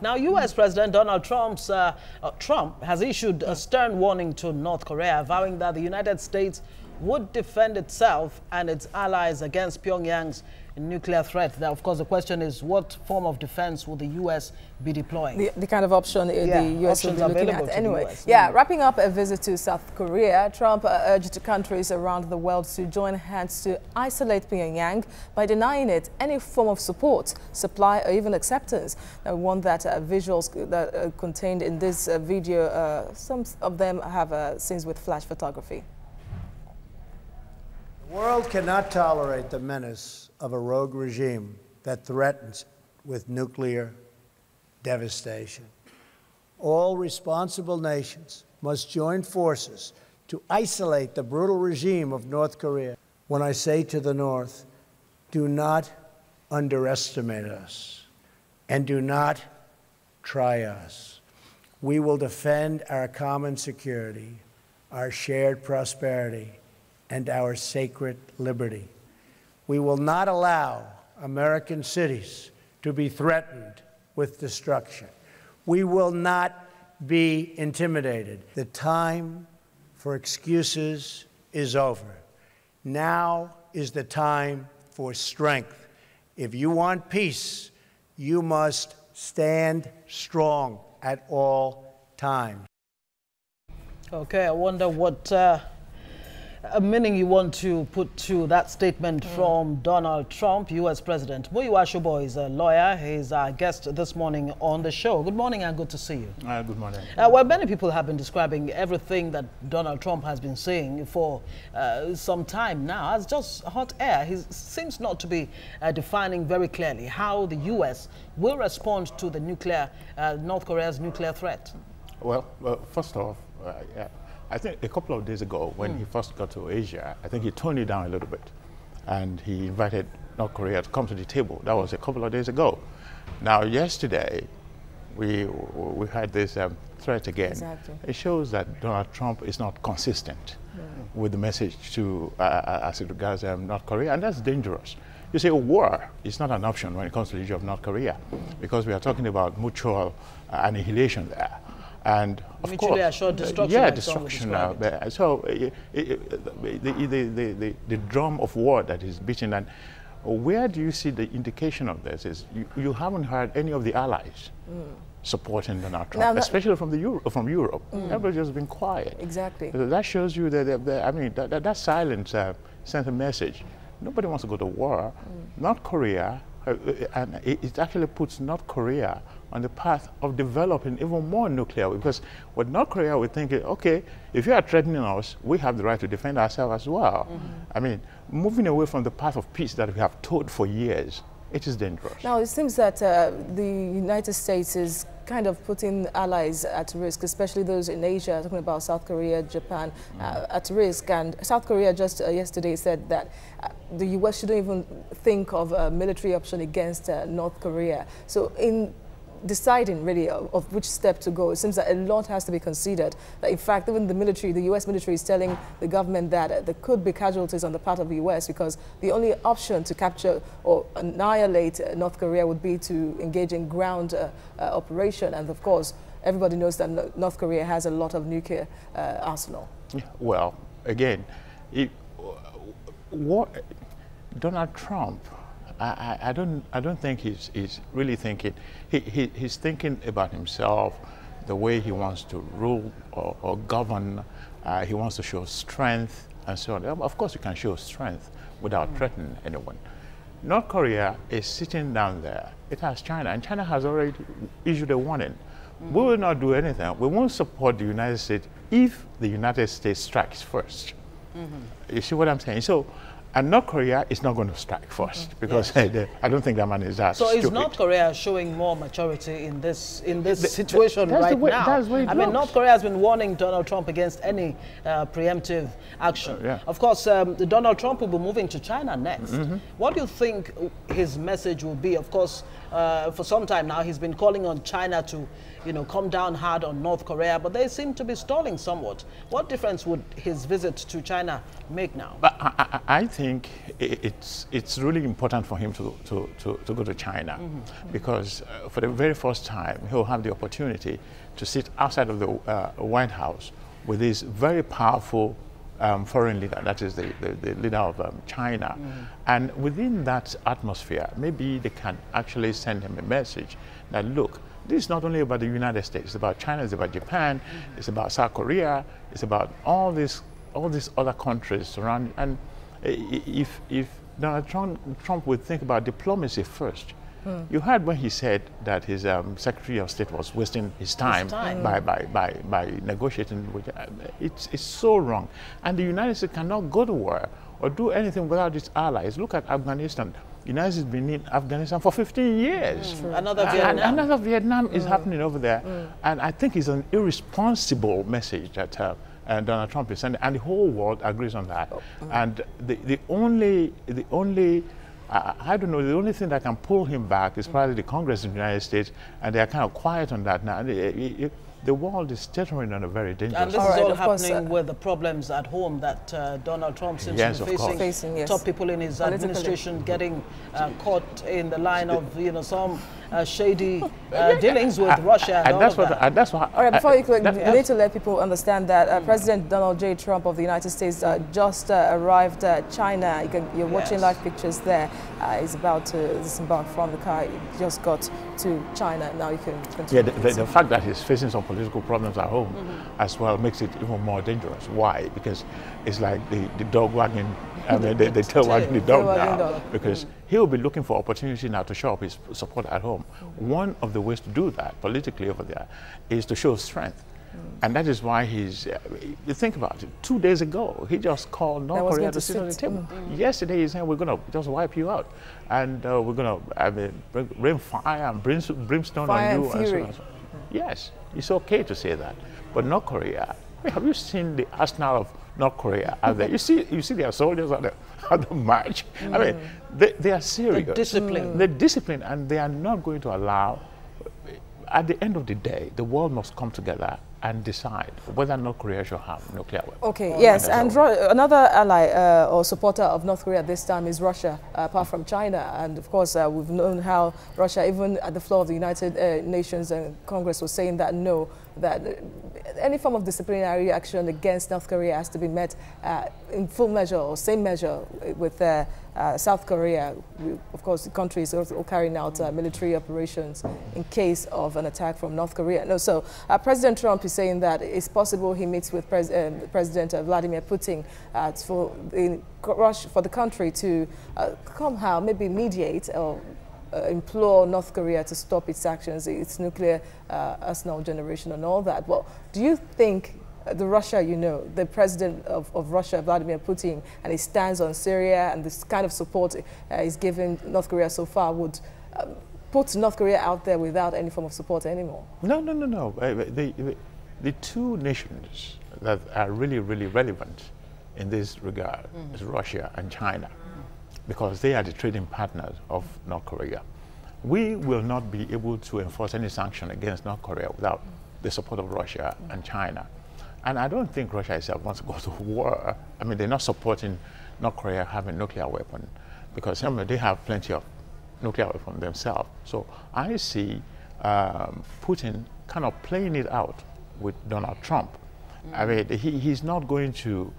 Now, U.S. President Donald Trump has issued a stern warning to North Korea, vowing that the United States would defend itself and its allies against Pyongyang's nuclear threat. Now, of course, the question is, what form of defense will the U.S. be deploying? The kind of option the U.S. will be looking at anyway. Wrapping up a visit to South Korea, Trump urged countries around the world to join hands to isolate Pyongyang by denying it any form of support, supply, or even acceptance. Now, one that visuals that contained in this video, some of them have scenes with flash photography. The world cannot tolerate the menace of a rogue regime that threatens with nuclear devastation. All responsible nations must join forces to isolate the brutal regime of North Korea. When I say to the North, do not underestimate us and do not try us. We will defend our common security, our shared prosperity, and our sacred liberty. We will not allow American cities to be threatened with destruction. We will not be intimidated. The time for excuses is over. Now is the time for strength. If you want peace, you must stand strong at all times. Okay, I wonder what meaning you want to put to that statement from Donald Trump. U.S. President Muyiwa Shobo is a lawyer. He's our guest this morning on the show. Good morning and good to see you. Good morning. Well, many people have been describing everything that Donald Trump has been saying for some time now as just hot air. He seems not to be defining very clearly how the U.S. will respond to the North Korea's nuclear threat. Well, first off, I think a couple of days ago, when he first got to Asia, I think he toned it down a little bit, and he invited North Korea to come to the table. That was a couple of days ago. Now, yesterday, we had this threat again. Exactly. It shows that Donald Trump is not consistent with the message to as it regards North Korea, and that's dangerous. You say war is not an option when it comes to the issue of North Korea, because we are talking about mutual annihilation there. And of course, assured destruction. Yeah, destruction. So the drum of war that is beating, and where do you see the indication of this? Is you haven't heard any of the allies supporting Donald Trump, especially from Europe. Everybody's just been quiet. Exactly. So that shows you that that silence sends a message. Nobody wants to go to war. North Korea, and it actually puts North Korea on the path of developing even more nuclear, because what North Korea would think is, okay, if you are threatening us, we have the right to defend ourselves as well. I mean, moving away from the path of peace that we have towed for years, it is dangerous. Now, it seems that the United States is kind of putting allies at risk, especially those in Asia, talking about South Korea, Japan, at risk. And South Korea just yesterday said that the U.S. shouldn't even think of a military option against North Korea. So in deciding really of which step to go, it seems that a lot has to be considered. That in fact, even the U.S. military is telling the government that there could be casualties on the part of the U.S. because the only option to capture or annihilate North Korea would be to engage in ground operation. And of course, everybody knows that North Korea has a lot of nuclear arsenal. Yeah, well, again, Donald Trump, I don't think he's really thinking. He's thinking about himself, the way he wants to rule or govern. He wants to show strength and so on. Of course, you can show strength without threatening anyone. North Korea is sitting down there. It has China, and China has already issued a warning. We will not do anything. We won't support the United States if the United States strikes first. You see what I'm saying? So. And North Korea is not going to strike first, because I don't think that man is that stupid. So is North Korea showing more maturity in this situation right now? That's the way it looks. North Korea has been warning Donald Trump against any preemptive action. Of course, Donald Trump will be moving to China next. What do you think his message will be? Of course, for some time now, he's been calling on China to, come down hard on North Korea, but they seem to be stalling somewhat. What difference would his visit to China make now? But I think think it's really important for him to go to China, because for the very first time he'll have the opportunity to sit outside of the White House with this very powerful foreign leader, that is the leader of China. And within that atmosphere, maybe they can actually send him a message that, look, this is not only about the United States, it's about China, it's about Japan, it's about South Korea, it's about all these other countries surrounding. And if Donald Trump would think about diplomacy first. You heard when he said that his Secretary of State was wasting his time, by negotiating with it's so wrong. And the United States cannot go to war or do anything without its allies. Look at Afghanistan. The United States has been in Afghanistan for 15 years. Another Vietnam. Another Vietnam is happening over there. And I think it's an irresponsible message that Donald Trump is sending, and the whole world agrees on that. And the only I don't know, the only thing that can pull him back is probably the Congress in the United States, and they are kind of quiet on that now. The world is teetering on a very dangerous And this is all happening with the problems at home that Donald Trump seems to be facing. Top people in his administration getting caught in the line of, some shady dealings with Russia. And that's what. All right, before you click, we need to let people understand that President Donald J. Trump of the United States just arrived at China. You're watching live pictures there. He's about to disembark from the car. He just got to China. Now you can continue. Yeah, the fact that he's facing some political problems at home as well makes it even more dangerous. Why? Because it's like the dog wagging, the tail wagging the dog now. Because he'll be looking for opportunity now to show up his support at home. One of the ways to do that politically over there is to show strength. And that is why he's, you think about it, 2 days ago, he just called North Korea to sit on the table. Yesterday he said, we're going to just wipe you out. And we're going to rain fire and brimstone on you. And so on. Yes, it's okay to say that. But North Korea, have you seen the arsenal of North Korea out there? You see their soldiers on the march. I mean, they are serious. They're disciplined. They're disciplined, and they are not going to allow. At the end of the day, the world must come together and decide whether North Korea should have nuclear weapons. Okay, yes, and another ally or supporter of North Korea this time is Russia, apart from China. And of course, we've known how Russia, even at the floor of the United Nations and Congress, was saying that no, that any form of disciplinary action against North Korea has to be met in full measure or same measure with South Korea. Of course, the country is also carrying out military operations in case of an attack from North Korea. No, so President Trump is saying that it's possible he meets with President Vladimir Putin for the country to somehow maybe mediate or implore North Korea to stop its actions, its nuclear arsenal generation and all that. Well, do you think the Russia, the president of Russia, Vladimir Putin, and his stance on Syria and this kind of support he's given North Korea so far would put North Korea out there without any form of support anymore? No. The two nations that are really, really relevant in this regard is Russia and China, because they are the trading partners of North Korea. We will not be able to enforce any sanction against North Korea without the support of Russia and China. And I don't think Russia itself wants to go to war. I mean, they're not supporting North Korea having nuclear weapon, because they have plenty of nuclear weapons themselves. So I see Putin kind of playing it out with Donald Trump. I mean, he's not going to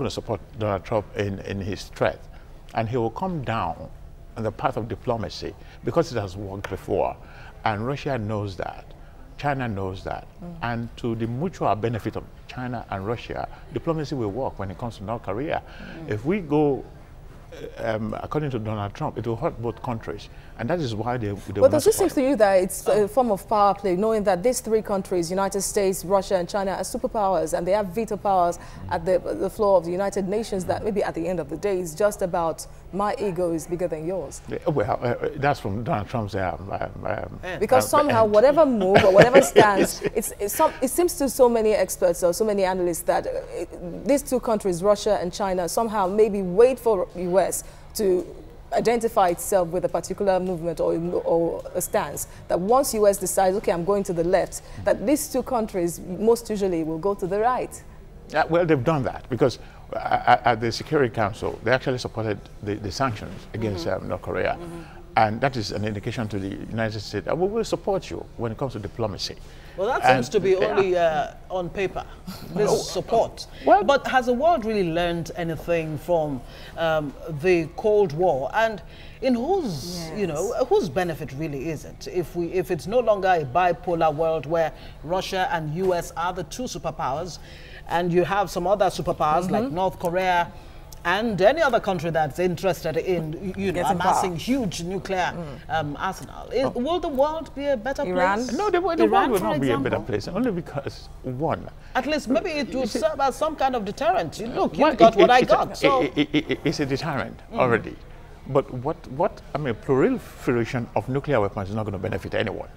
support Donald Trump in his threat. And he will come down on the path of diplomacy because it has worked before. And Russia knows that. China knows that. And to the mutual benefit of China and Russia, diplomacy will work when it comes to North Korea. If we go according to Donald Trump, it will hurt both countries. And that is why they But does it seem to you that it's a form of power play, knowing that these three countries, United States, Russia and China, are superpowers, and they have veto powers at the floor of the United Nations, that maybe at the end of the day, it's just about my ego is bigger than yours? Well, that's from Donald Trump's because somehow, whatever move or whatever stance, it seems to so many experts or so many analysts that these two countries, Russia and China, somehow maybe wait for US to identify itself with a particular movement or a stance, that once US decides, okay, I'm going to the left, that these two countries most usually will go to the right. Yeah, well, they've done that, because at the Security Council, they actually supported the sanctions against North Korea. And that is an indication to the United States that we will support you when it comes to diplomacy. Well, that seems to be only on paper, this support. Well, but has the world really learned anything from the Cold War? And in whose, you know, whose benefit really is it? If it's no longer a bipolar world where Russia and US are the two superpowers, and you have some other superpowers like North Korea, and any other country that's interested in, you know, amassing huge nuclear arsenal. Will the world be a better place? No, the world will not be a better place, only because, one, at least maybe it will serve as some kind of deterrent. Look, you got what I got. So it's a deterrent already. But I mean, proliferation of nuclear weapons is not going to benefit anyone.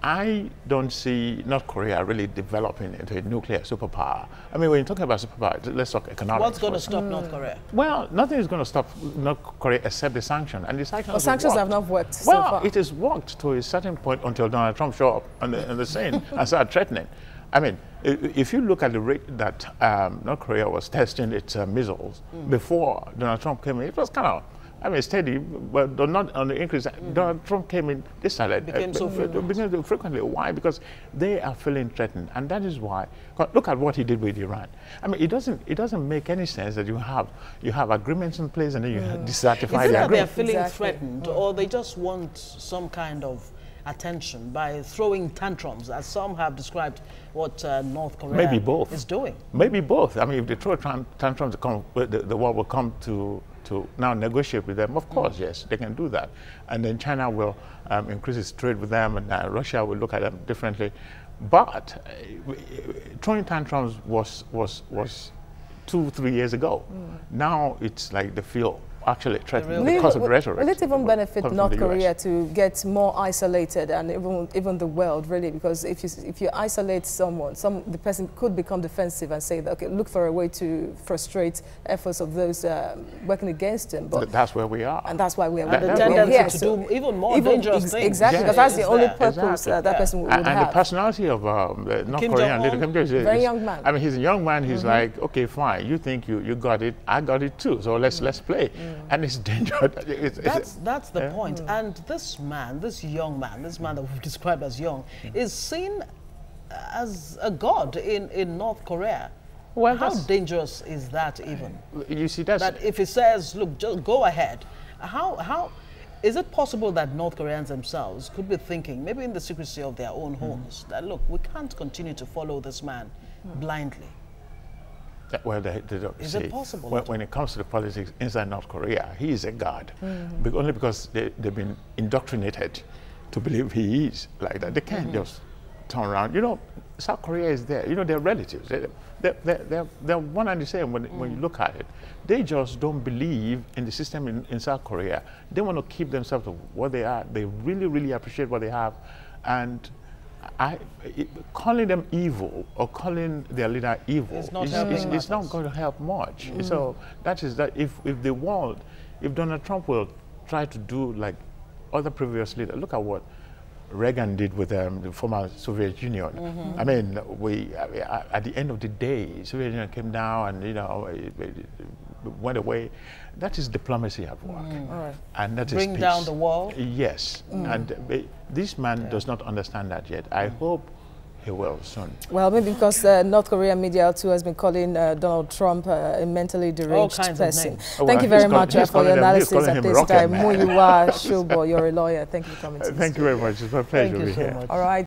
I don't see North Korea really developing into a nuclear superpower. I mean, when you're talking about superpower, let's talk economics. What's going to stop North Korea? Well, nothing is going to stop North Korea except the sanction. And the sanctions, sanctions have not worked so well, far. it has worked to a certain point until Donald Trump showed up on the scene and started threatening. I mean, if you look at the rate that North Korea was testing its missiles before Donald Trump came in, it was kind of, I mean, steady, but not on the increase. Donald Trump came in, they started became so frequently. Why? Because they are feeling threatened, and that is why. Look at what he did with Iran. I mean, it doesn't make any sense that you have agreements in place and then you decertify the agreement. They're feeling threatened, or they just want some kind of attention by throwing tantrums, as some have described what North Korea is doing? Maybe both. I mean, if they throw tantrums, the world will come to now negotiate with them. Of course, yes, they can do that. And then China will increase its trade with them, and Russia will look at them differently. But throwing tantrums was 2-3 years ago. Now it's like the field actually threatened because of rhetoric. Will it even benefit North Korea to get more isolated, and even the world, really? Because if you isolate someone, the person could become defensive and say, okay, look for a way to frustrate efforts of those working against him. But that's where we are. And that's why we are. The tendency to do even more dangerous things. Exactly, because that's the only purpose that person would have. And the personality of North Korean leader, Kim Jong-un, very young man. I mean, he's a young man. He's like, okay, fine. You think you got it, I got it too. So let's play. And it's dangerous. That's the point. And this man, this young man, this man that we've described as young, is seen as a god in North Korea. Well, how dangerous is that even? You see, that if he says, look, just go ahead, how is it possible that North Koreans themselves could be thinking, maybe in the secrecy of their own homes, that look, we can't continue to follow this man blindly? Well, they don't is see. It possible? When it comes to the politics inside North Korea, he is a god, only because they've been indoctrinated to believe he is like that. They can't just turn around. You know, South Korea is there. You know, they're relatives. They're one and the same when you look at it. They just don't believe in the system in South Korea. They want to keep themselves to what they are. They really, really appreciate what they have, and calling them evil or calling their leader evil is not going to help much. So that is that if the world, if Donald Trump will try to do like other previous leaders, look at what Reagan did with the former Soviet Union. I mean, at the end of the day, Soviet Union came down and it went away. That is diplomacy at work, and that is bring peace. Down the wall. Yes, and this man does not understand that yet. I hope he will soon. Well, maybe because North Korean media too has been calling Donald Trump a mentally deranged person. Thank you very much for your analysis at this time. Muyiwa Shubo, you're a lawyer. Thank you for coming. Thank you very much. It's my pleasure to be here. All right.